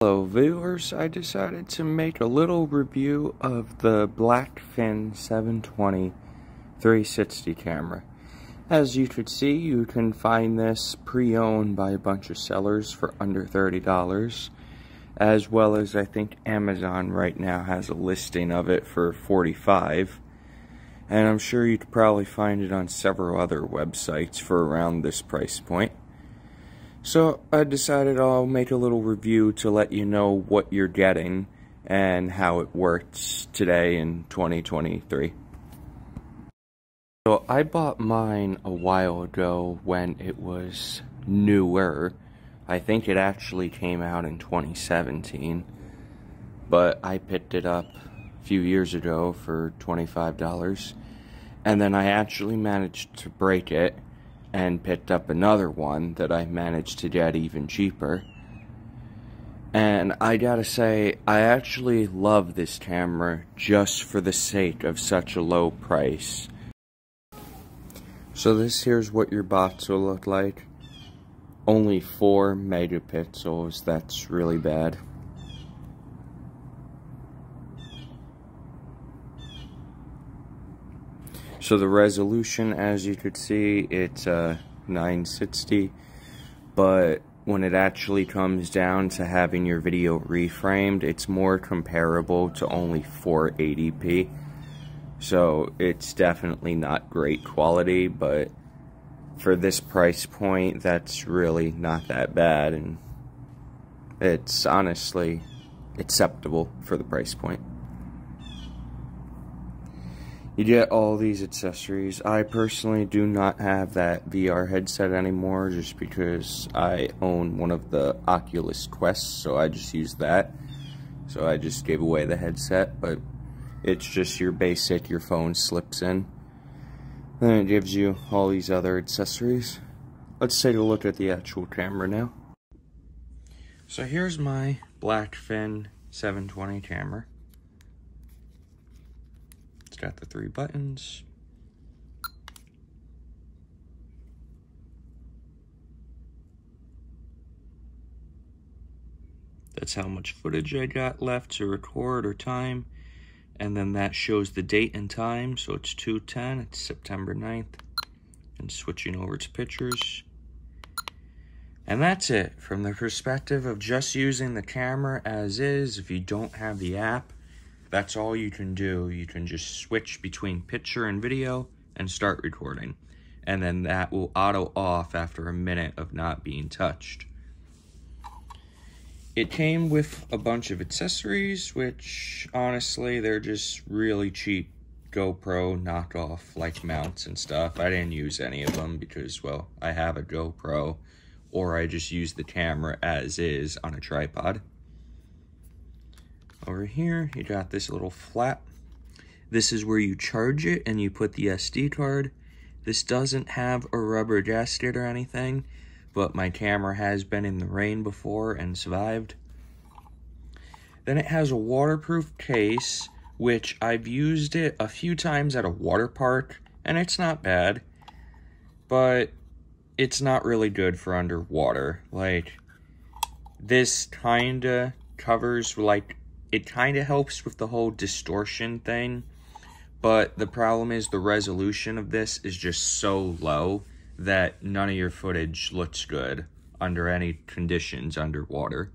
Hello viewers, I decided to make a little review of the Blackfin 720 360 camera. As you could see, you can find this pre-owned by a bunch of sellers for under $30, as well as I think Amazon right now has a listing of it for $45, and I'm sure you could probably find it on several other websites for around this price point. So I decided I'll make a little review to let you know what you're getting and how it works today in 2023. So I bought mine a while ago when it was newer. I think it actually came out in 2017, but I picked it up a few years ago for $25, and then I actually managed to break it and picked up another one that I managed to get even cheaper. And I gotta say, I actually love this camera just for the sake of such a low price. So here's what your box will look like. Only 4 megapixels, that's really bad. So the resolution, as you could see, it's 960, but when it actually comes down to having your video reframed, it's more comparable to only 480p. So it's definitely not great quality, but for this price point, that's really not that bad, and it's honestly acceptable for the price point. You get all these accessories. I personally do not have that VR headset anymore just because I own one of the Oculus Quests, so I just use that. So I just gave away the headset, but it's just your basic, your phone slips in. Then it gives you all these other accessories. Let's take a look at the actual camera now. So here's my Blackfin 720 camera. It's got the 3 buttons. That's how much footage I got left to record or time. And then that shows the date and time. So it's 2/10, it's September 9th. And switching over to pictures. And that's it. From the perspective of just using the camera as is, if you don't have the app, that's all you can do. You can just switch between picture and video and start recording. And then that will auto off after a minute of not being touched. It came with a bunch of accessories, which honestly, they're just really cheap GoPro knockoff like mounts and stuff. I didn't use any of them because, well, I have a GoPro, or I just use the camera as is on a tripod. Over here, you got this little flap. This is where you charge it and you put the SD card. This doesn't have a rubber gasket or anything, but my camera has been in the rain before and survived. Then it has a waterproof case, which I've used it a few times at a water park, and it's not bad, but it's not really good for underwater. Like, this kinda covers, like, it kind of helps with the whole distortion thing, but the problem is the resolution of this is just so low that none of your footage looks good under any conditions underwater.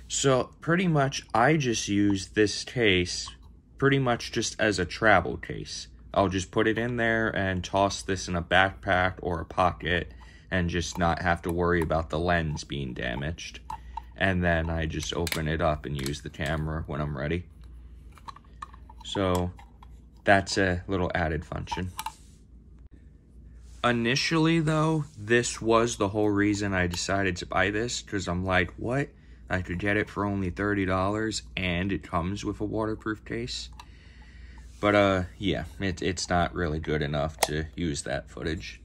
So pretty much I just use this case pretty much just as a travel case. I'll just put it in there and toss this in a backpack or a pocket and just not have to worry about the lens being damaged. And then I just open it up and use the camera when I'm ready. So that's a little added function. Initially though, this was the whole reason I decided to buy this, because I'm like, what? I could get it for only $30 and it comes with a waterproof case. But yeah, it's not really good enough to use that footage.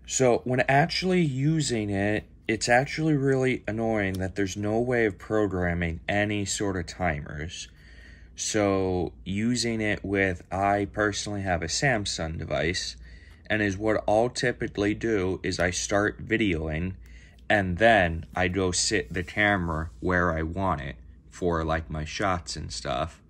So when actually using it, it's actually really annoying that there's no way of programming any sort of timers. So using it with, I personally have a Samsung device, and is what I'll typically do is I start videoing, And then I go sit the camera where I want it for like my shots and stuff.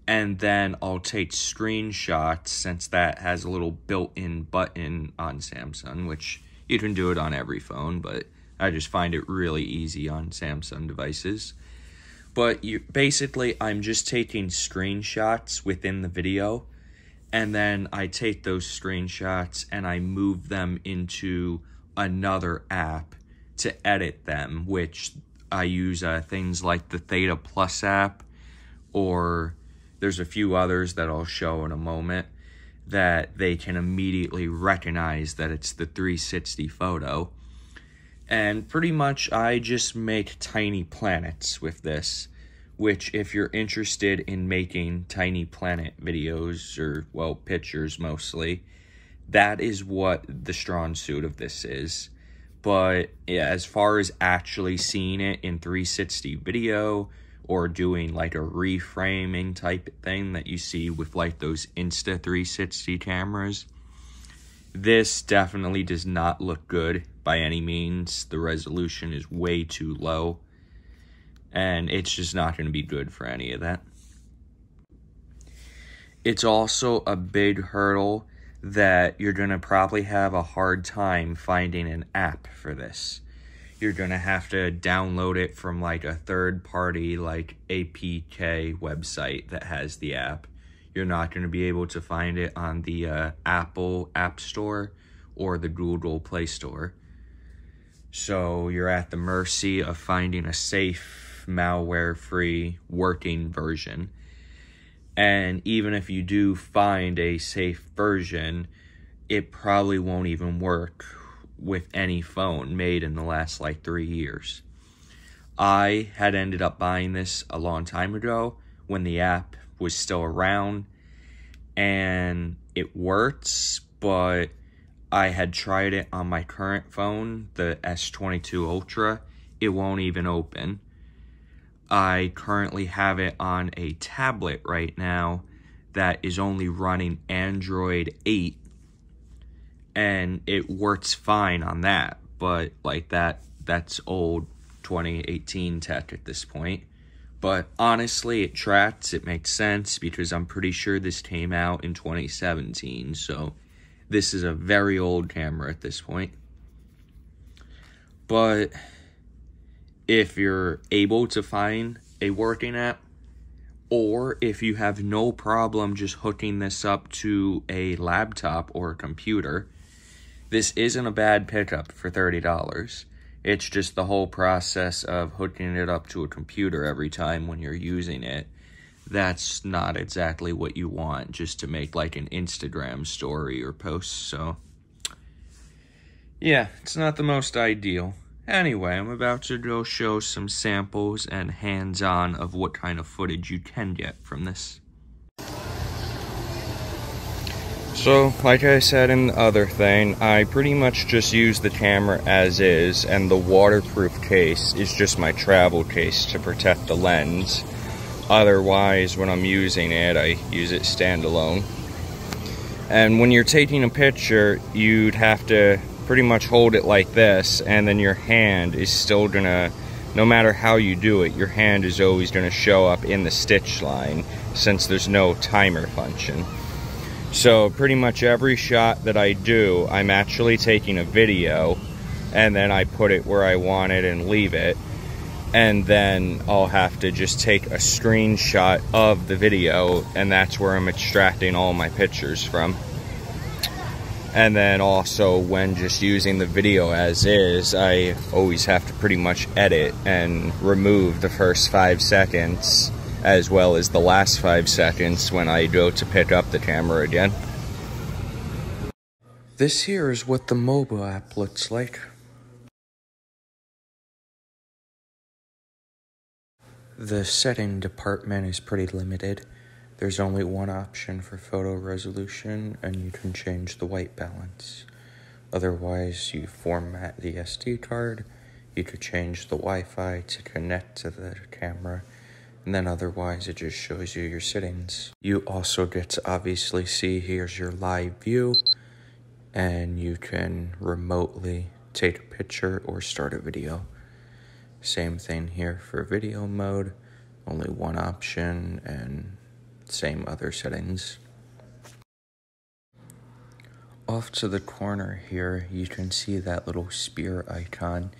And then I'll take screenshots, since that has a little built-in button on Samsung, which you can do it on every phone, but I just find it really easy on Samsung devices. But basically, I'm just taking screenshots within the video, and then I take those screenshots and I move them into another app to edit them, which I use things like the Theta Plus app, or there's a few others that I'll show in a moment, that they can immediately recognize that it's the 360 photo. And pretty much I just make tiny planets with this, which if you're interested in making tiny planet videos, or, well, pictures mostly, that is what the strong suit of this is. But yeah, as far as actually seeing it in 360 video, or doing like a reframing type thing that you see with like those Insta360 cameras, this definitely does not look good by any means. The resolution is way too low, and it's just not going to be good for any of that. It's also a big hurdle that you're going to probably have a hard time finding an app for this. You're going to have to download it from like a third party like APK website that has the app. You're not going to be able to find it on the Apple App Store or the Google Play Store. So you're at the mercy of finding a safe, malware-free, working version. And even if you do find a safe version, it probably won't even work with any phone made in the last like 3 years. I had ended up buying this a long time ago when the app was still around, and it works, but I had tried it on my current phone, the S22 Ultra. It won't even open. I currently have it on a tablet right now that is only running Android 8, and it works fine on that, but like that's old 2018 tech at this point. But honestly, it tracks, it makes sense, because I'm pretty sure this came out in 2017, so this is a very old camera at this point. But if you're able to find a working app, or if you have no problem just hooking this up to a laptop or a computer, this isn't a bad pickup for $30. It's just the whole process of hooking it up to a computer every time when you're using it. That's not exactly what you want just to make like an Instagram story or post. So yeah, it's not the most ideal. Anyway, I'm about to go show some samples and hands-on of what kind of footage you can get from this. So, like I said in the other thing, I pretty much just use the camera as is, and the waterproof case is just my travel case to protect the lens. Otherwise, when I'm using it, I use it standalone. And when you're taking a picture, you'd have to pretty much hold it like this, and then your hand is still gonna, no matter how you do it, your hand is always gonna show up in the stitch line, since there's no timer function. So pretty much every shot that I do, I'm actually taking a video, and then I put it where I want it and leave it, and then I'll have to just take a screenshot of the video, and that's where I'm extracting all my pictures from. And then also, when just using the video as is, I always have to pretty much edit and remove the first 5 seconds, as well as the last 5 seconds when I go to pick up the camera again. This here is what the mobile app looks like. The setting department is pretty limited. There's only one option for photo resolution, and you can change the white balance. Otherwise, you format the SD card, you could change the Wi-Fi to connect to the camera, and then otherwise it just shows you your settings. You also get to obviously see here's your live view, and you can remotely take a picture or start a video. Same thing here for video mode, only one option and same other settings. Off to the corner here, you can see that little spear icon.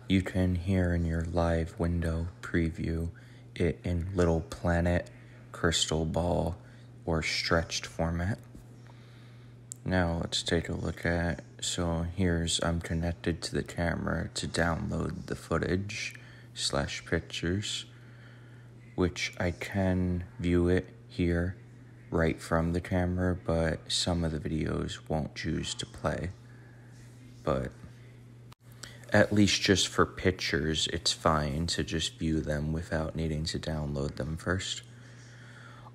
You can here in your live window preview it in little planet, crystal ball, or stretched format. Now let's take a look at, so I'm connected to the camera to download the footage / pictures, which I can view it here right from the camera, but some of the videos won't choose to play. But at least just for pictures, it's fine to just view them without needing to download them first.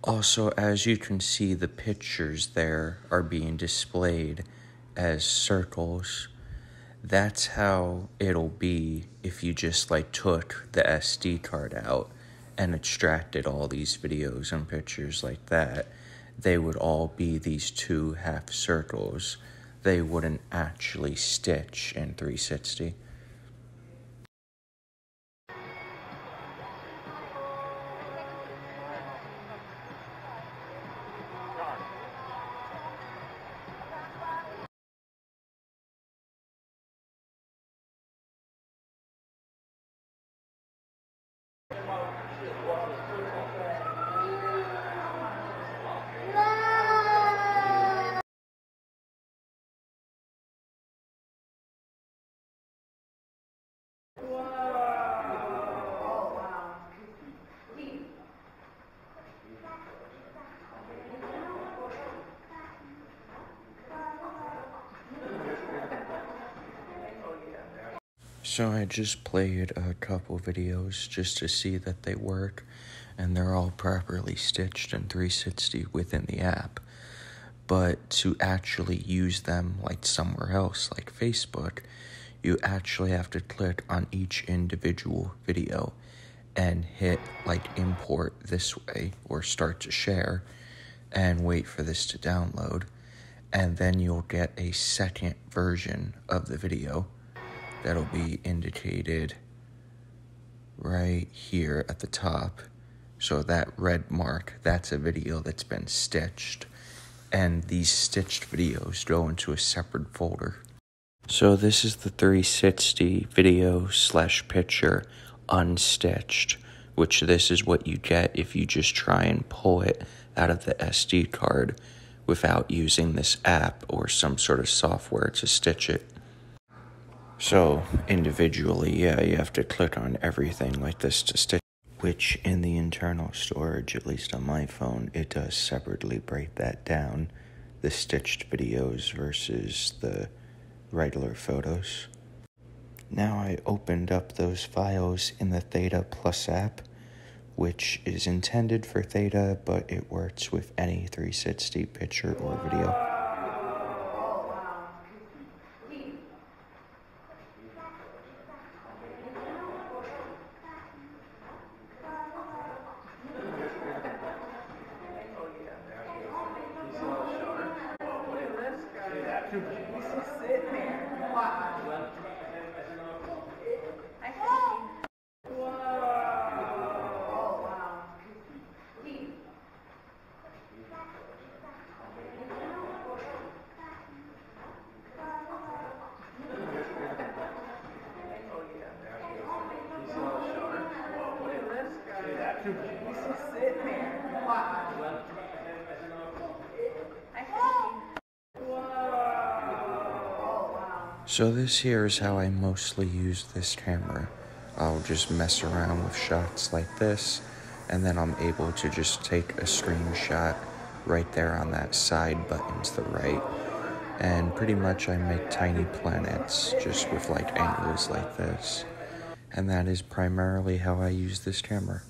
Also, as you can see, the pictures there are being displayed as circles. That's how it'll be if you just took the SD card out and extracted all these videos and pictures like that. They would all be these two half circles. They wouldn't actually stitch in 360. So I just played a couple videos just to see that they work, and they're all properly stitched in 360 within the app. But to actually use them somewhere else, like Facebook, you actually have to click on each individual video and hit import this way or start to share and wait for this to download. And then you'll get a second version of the video that'll be indicated right here at the top. So that red mark, that's a video that's been stitched. And these stitched videos go into a separate folder. So this is the 360 video / picture unstitched, which this is what you get if you just try and pull it out of the SD card without using this app or some sort of software to stitch it. So individually, you have to click on everything like this to stitch, which in the internal storage, at least on my phone, it does separately break that down, the stitched videos versus the regular photos. Now I opened up those files in the Theta Plus app, which is intended for Theta, but it works with any 360 picture or video. So this here is how I mostly use this camera. I'll just mess around with shots like this, and then I'm able to just take a screenshot right there on that side button to the right. And pretty much I make tiny planets just with angles like this. And that is primarily how I use this camera.